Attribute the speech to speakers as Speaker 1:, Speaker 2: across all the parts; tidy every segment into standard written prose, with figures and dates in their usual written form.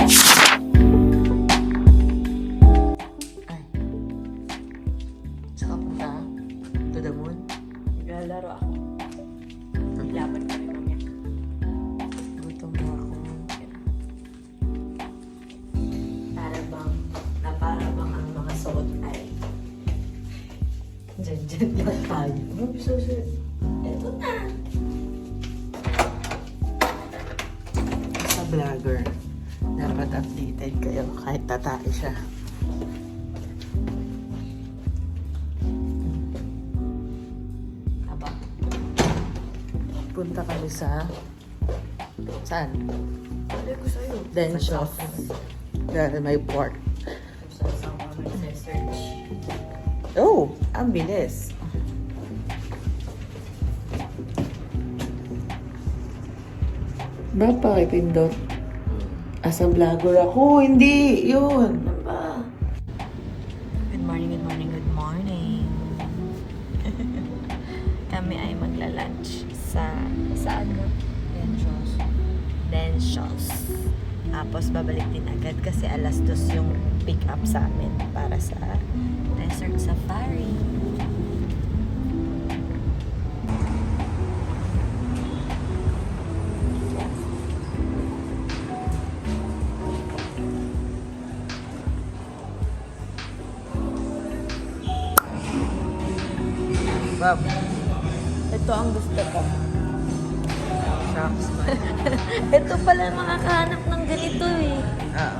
Speaker 1: Ay. Saan ka punta? To the moon?
Speaker 2: Naglalaro ako. Laban kami mamaya.
Speaker 1: Gutom mo ako.
Speaker 2: Para bang ang mga suot ay dyan lang tayo. Ito na.
Speaker 1: Sa vlogger, dapat updated kayo kahit tatay siya.
Speaker 2: Aba.
Speaker 1: Punta kami sa... Saan?
Speaker 2: Sabi ko sa'yo.
Speaker 1: Denshow. Dahil may pork.
Speaker 2: Sa mga nag-search.
Speaker 1: Oh! Ang bilis. Ba, pakipindot? Asa vlogger ako? Hindi! Yun!
Speaker 2: Ano ba?
Speaker 3: Good morning, good morning, good morning. Kami ay magla-lunch saan mo? Denshows. Tapos babalik din agad kasi alas 2 yung pick up sa amin para sa Desert Safari.
Speaker 1: Bob,
Speaker 3: Ito ang gusto ko.
Speaker 1: shucks man.
Speaker 3: Ito pala makakahanap ng ganito eh.
Speaker 1: Ah,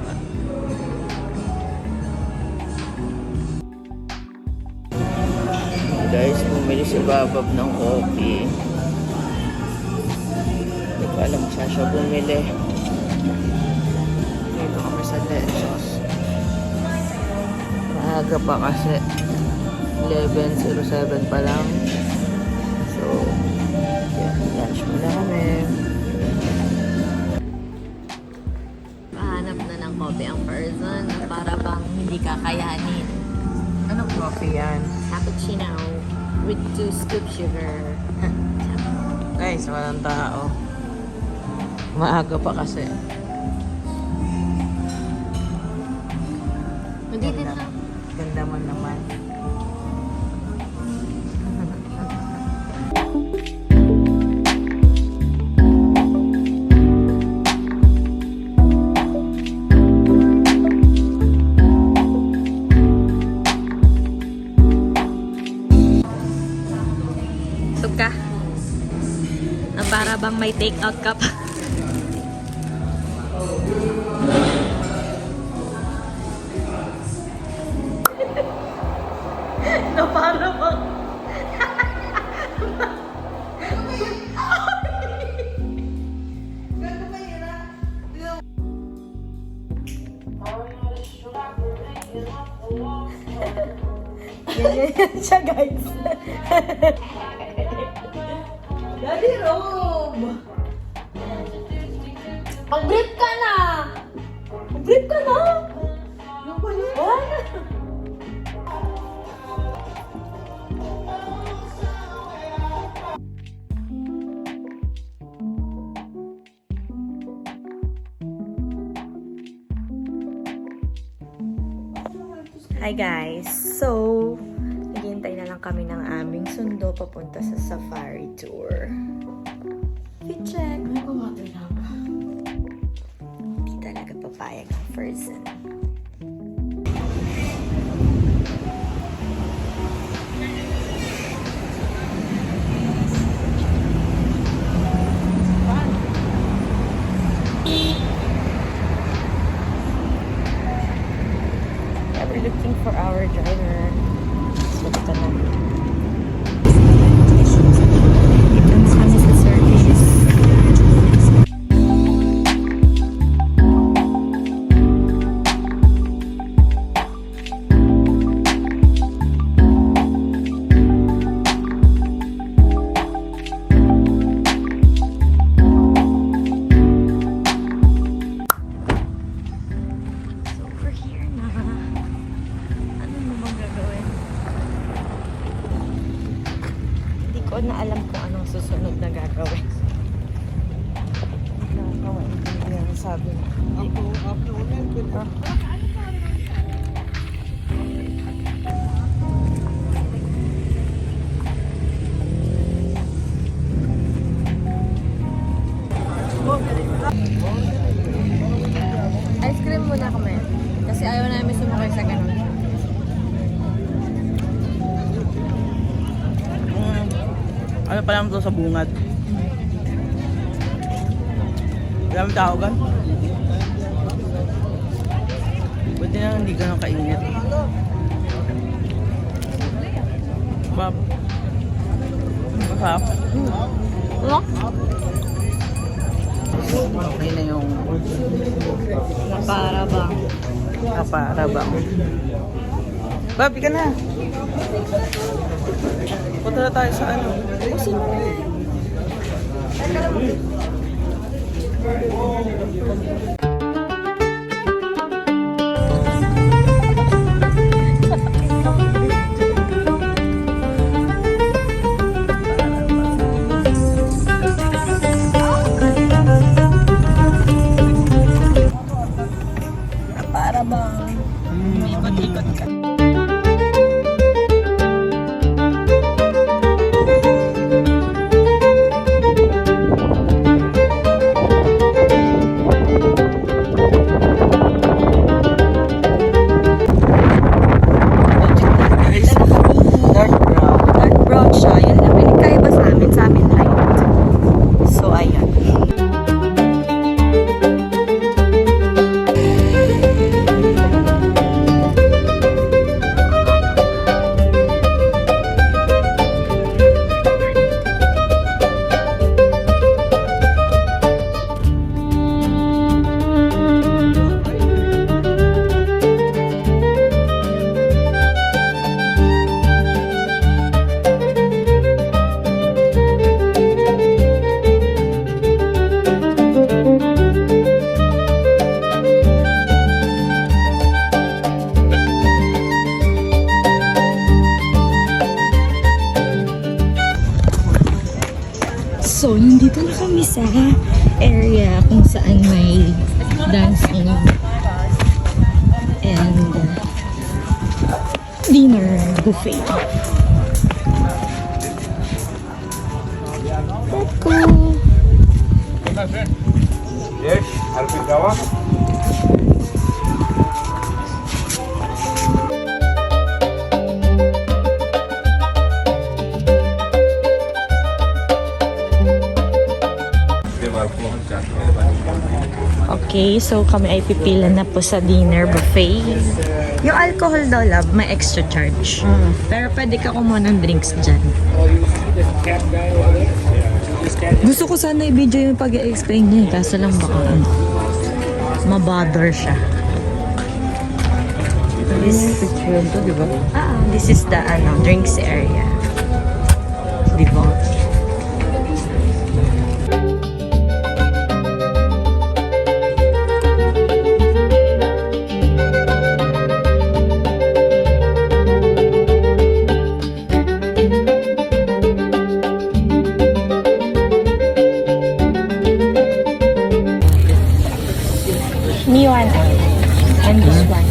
Speaker 1: guys, bumili si Babab ng coffee. Hindi ko alam saan siya bumili. Dito kami sa Lensos. Maaga pa kasi. 11:07 pa lang. So, yan. Lunch muna kami.
Speaker 3: Pahanap na ng coffee ang person para bang hindi kakayanin.
Speaker 1: Anong coffee yan?
Speaker 3: Cappuccino with 2 scoop sugar.
Speaker 1: Guys, walang tao. Maaga pa kasi.
Speaker 3: Hindi din na.
Speaker 1: Ganda mo naman.
Speaker 3: Busog ka? Na para bang may take out ka pa? Na para bang... Ganyan siya, guys.
Speaker 2: Daddy Rob!
Speaker 3: Mag-brief ka na! Mag-brief ka na!
Speaker 2: Ano ba yun?
Speaker 3: Wala. Hi guys! So, naghihintay na lang kami ng aming sundo papunta sa safari tour. Fit check!
Speaker 2: May kumatay na ba?
Speaker 3: Hindi talaga papayag ang person. Yeah, we're looking for our driver. So, ito na. Ito na kami sa service. So, we're here na. Ano mo bang gagawin? Hindi ko na alam kung anong susunod na gagawin. Nakakawain
Speaker 1: sabi.
Speaker 3: Ice cream muna kami. Kasi ayaw namin sumakay sa ganun.
Speaker 1: Ano pa lang to sa bungad? Maraming tao gan? Buti na hindi ganun kainit. Bab. Masarap.
Speaker 3: Ano?
Speaker 1: Okay na yung
Speaker 3: Naparabang.
Speaker 1: kaparabang. Babi ka na. Punta na tayo sa ano.
Speaker 3: Para bang ikot-ikot ka.
Speaker 1: Dark brown.
Speaker 3: Dark brown siya. Yun na pinagkaiba sa amin. Sa amin light. So, ayan. So, nandito na kami sa area kung saan may dancing and dinner buffet. Let's go!
Speaker 4: Yes, Arpit Gawa.
Speaker 3: Okay, so kami ay pipila na po sa dinner buffet. Yung alcohol daw, love, may extra charge. Pero pwede ka kumuha ng drinks dyan. Gusto ko sana i-video yung pag-explain niya, kaso lang baka mabother siya. This is the drinks area. Diba? Me one. And this one.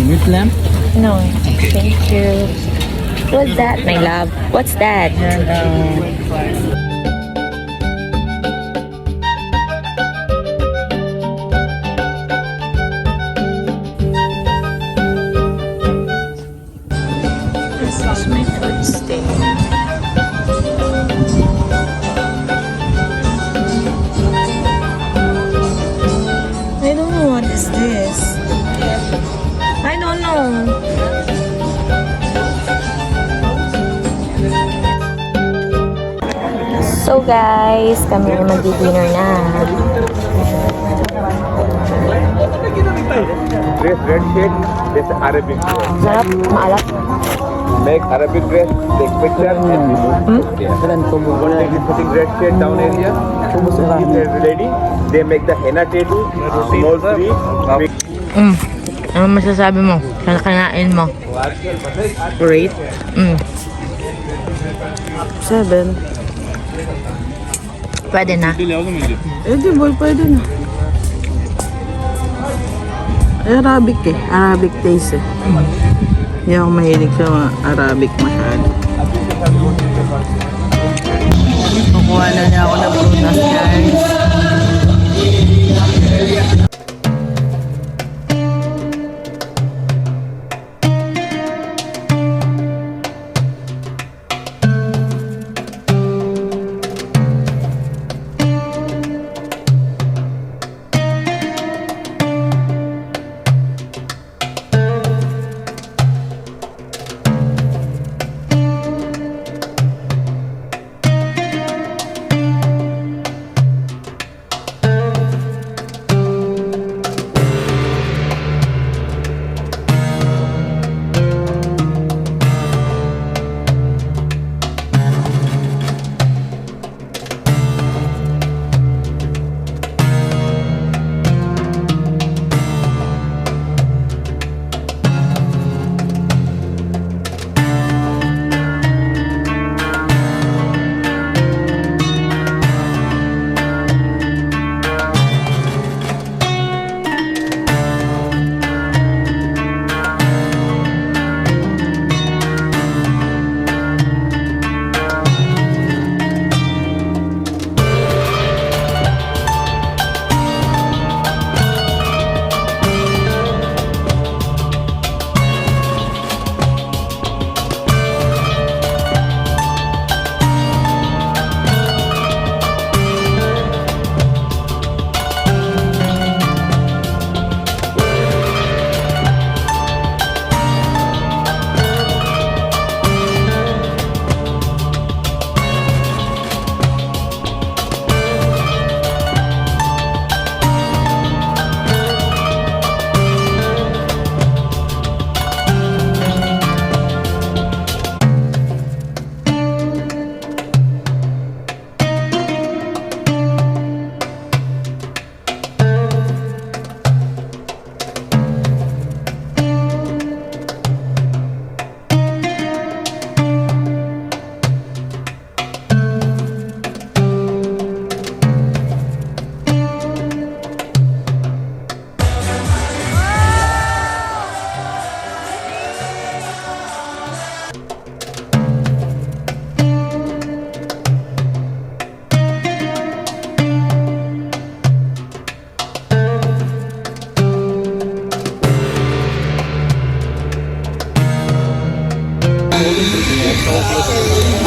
Speaker 1: Meat lamb?
Speaker 3: No, thank you. What's that, my love? What's that? This is my first day. I don't know what is this. I don't know. So guys, kami na magdi-dinner na.
Speaker 4: Dress red shade, this Arabic dress.
Speaker 3: Sarap, maalat.
Speaker 4: Make Arabic dress, take picture and remove. Yeah. One thing is putting red shade down area. If they're ready, they make the henna tattoo, small tree.
Speaker 3: Ano masasabi mo? Kanain mo?
Speaker 1: Great. 7.
Speaker 3: Pwede na.
Speaker 1: Eh di boy, pwede na. Arabic eh. Arabic taste eh. Hindi ako mahilig sa mga Arabic masyado. Kukuha na niya ako ng prutas, guys.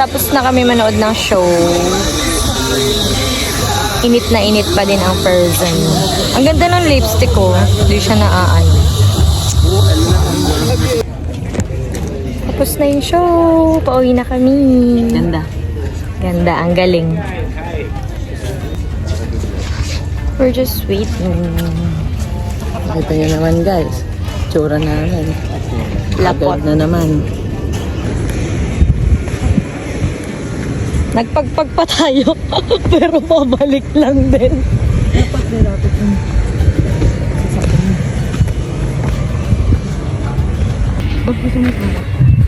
Speaker 3: Tapos na kami manood ng show. Init na init pa din ang person. Ang ganda ng lipstick ko. Hindi siya naaan. Tapos na yung show. Pauwi na kami.
Speaker 1: Ganda.
Speaker 3: Ganda. Ang galing. We're just waiting.
Speaker 1: Nakita nyo naman guys. Tsura namin.
Speaker 3: Lapot.
Speaker 1: Agad na naman.
Speaker 3: Nagpagpag pa tayo. Pero pabalik lang din.
Speaker 1: Dapat nilapit yung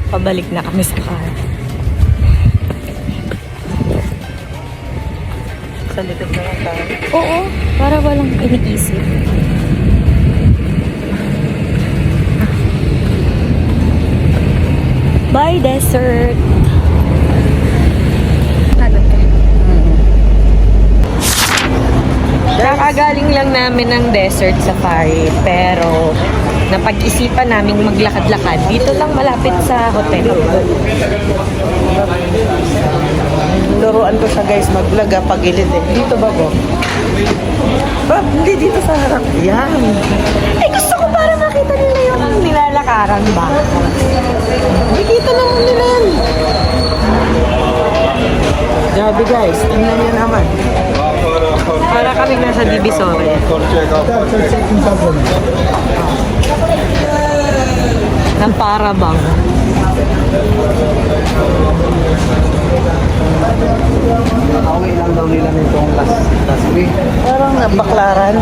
Speaker 3: Pabalik na kami sa car.
Speaker 1: sa likod na lang tayo.
Speaker 3: Oo. Para walang iniisip. Bye, desert! Kakagaling lang namin ng desert safari, pero napag-isipan namin maglakad-lakad. Dito lang malapit sa hotel.
Speaker 1: Luruan ko siya guys, mag-vlog pagilid eh. Dito ba ko? Hindi dito sa harap. Yan.
Speaker 3: Ay, gusto ko para makita nila yung nilalakaran ba?
Speaker 1: Nakikita naman nila yan. Grabe guys, tingnan niyo naman.
Speaker 3: Para kami nasa Divisoria. Ng Parabang.
Speaker 5: Away lang daw nila nitong last week.
Speaker 1: Parang nabaklaran.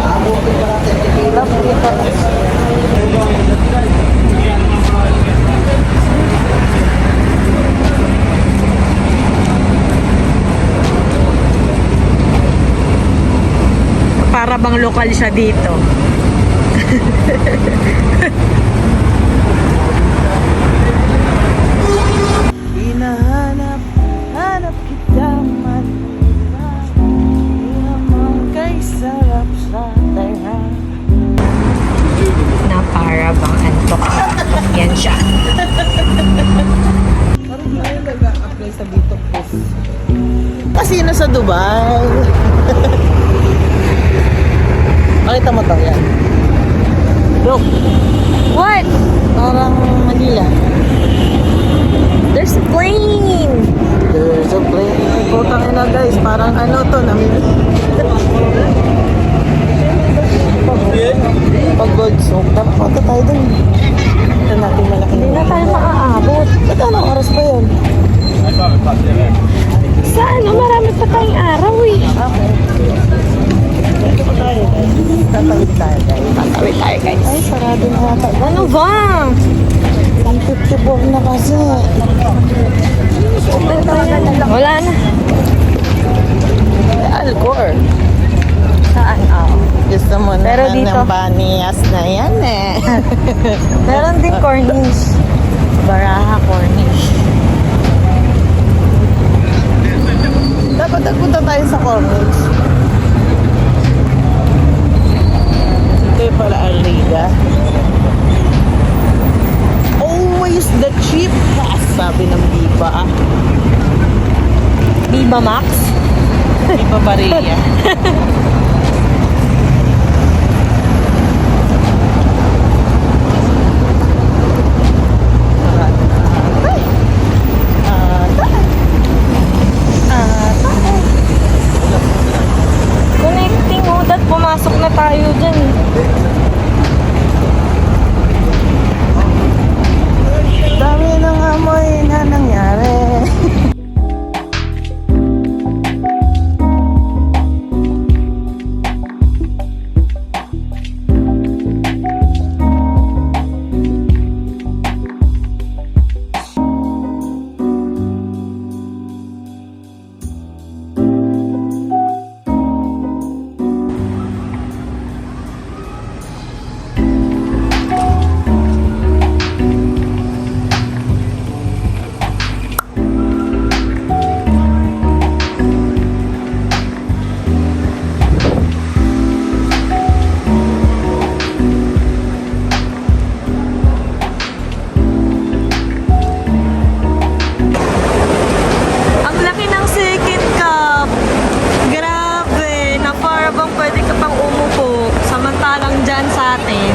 Speaker 3: bang lokal siya dito.
Speaker 1: Hinahanap, hanap kita Manila. Di naman kay sarap sa tayo.
Speaker 3: Na para bang antok. Yan siya.
Speaker 1: Parang hindi tayo nag-a-apply sa dito, please. Kasino sa Dubai. Pakita mo to yan. Look,
Speaker 3: What?
Speaker 1: parang Manila.
Speaker 3: There's a plane!
Speaker 1: There's a plane. Putang ina guys, parang ano to, pag gold soap, dapat punta tayo dun. Ito natin malaki.
Speaker 3: Hindi na tayo maaabot.
Speaker 1: Ba't anong oras pa yun?
Speaker 3: Sa ano? Marami pa tayong araw eh.
Speaker 1: Okay. Dito pa tayo guys. Tatawid tayo guys.
Speaker 3: Tatawid tayo guys.
Speaker 1: Ay, sarado na yata.
Speaker 3: Ano ba?
Speaker 1: 154 na kasi.
Speaker 3: Wala na.
Speaker 1: Alcor.
Speaker 3: Saan? Oh.
Speaker 1: Gusto mo na
Speaker 3: Pero dito-
Speaker 1: ng baniyas na yan eh.
Speaker 3: Meron din Cornish. Baraha Cornish.
Speaker 1: Dapat nagpunta tayo sa Cornish. Ito yung pala Alriga. Always the cheap pass, sabi ng Biba.
Speaker 3: Viva Max?
Speaker 1: Biba Maria.
Speaker 3: Connecting mo. Dat pumasok na tayo dyan.
Speaker 1: Dami ng amoy na nangyari.
Speaker 3: Ang laki ng second cup. Grabe. Na para bang pwede ka pang umupo. Samantalang dyan sa atin.